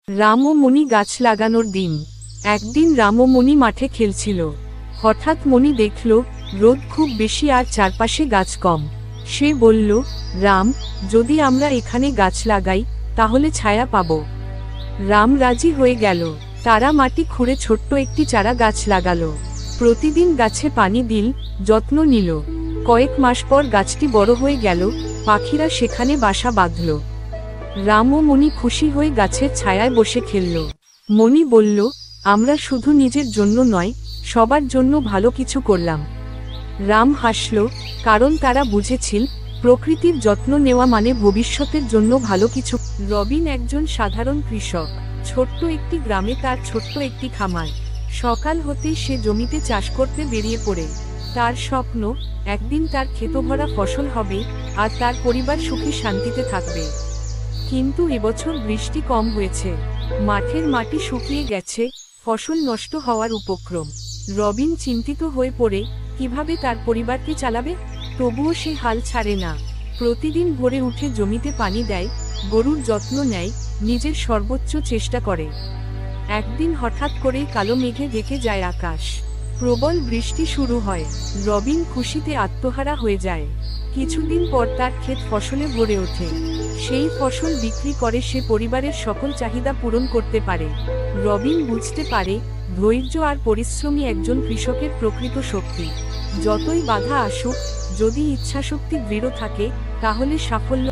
রাম ও মণি গাছ লাগানোর দিন। একদিন রাম ও মণি মাঠে খেলছিল। হঠাৎ মণি দেখল রোদ খুব বেশি আর চারপাশে গাছ কম। সে বলল, রাম, যদি আমরা এখানে গাছ লাগাই তাহলে ছায়া পাব। রাম রাজি হয়ে গেল। তারা মাটি খুঁড়ে ছোট্ট একটি চারা গাছ লাগালো। প্রতিদিন গাছে পানি দিল, যত্ন নিল। কয়েক মাস পর গাছটি বড় হয়ে গেল, পাখিরা সেখানে বাসা বাঁধল। রাম ও মণি খুশি হয়ে গাছের ছায়ায় বসে খেলল। মণি বলল, আমরা শুধু নিজের জন্য নয়, সবার জন্য ভালো কিছু করলাম। রাম হাসল, কারণ তারা বুঝেছিল প্রকৃতির যত্ন নেওয়া মানে ভবিষ্যতের জন্য ভালো কিছু। রবিন একজন সাধারণ কৃষক। ছোট্ট একটি গ্রামে তার ছোট্ট একটি খামার। সকাল হতেই সে জমিতে চাষ করতে বেরিয়ে পড়ে। তার স্বপ্ন, একদিন তার ক্ষেতভরা ফসল হবে আর তার পরিবার সুখী শান্তিতে থাকবে। কিন্তু এবছর বৃষ্টি কম হয়েছে। মাঠের মাটি শুকিয়ে গেছে, ফসল নষ্ট হওয়ার উপক্রম। রবিন চিন্তিত হয়ে পড়ে, কিভাবে তার পরিবারকে চালাবে। তবুও সে হাল ছাড়ে না। প্রতিদিন ভোরে উঠে জমিতে পানি দেয়, গরুর যত্ন নেয়, নিজের সর্বোচ্চ চেষ্টা করে। একদিন হঠাৎ করেই কালো মেঘে ঢেকে যায় আকাশ। প্রবল বৃষ্টি শুরু হয়। রবিন খুশিতে আত্মহারা হয়ে যায়। কিছুদিন পর তার ক্ষেত ফসলে ভরে ওঠে। সেই ফসল বিক্রি করে সে পরিবারের সকল চাহিদা পূরণ করতে পারে। রবিন বুঝতে পারে, ধৈর্য আর পরিশ্রমী একজন কৃষকের প্রকৃত শক্তি। যতই বাধা আসুক, যদি ইচ্ছাশক্তি দৃঢ় থাকে, তাহলে সাফল্য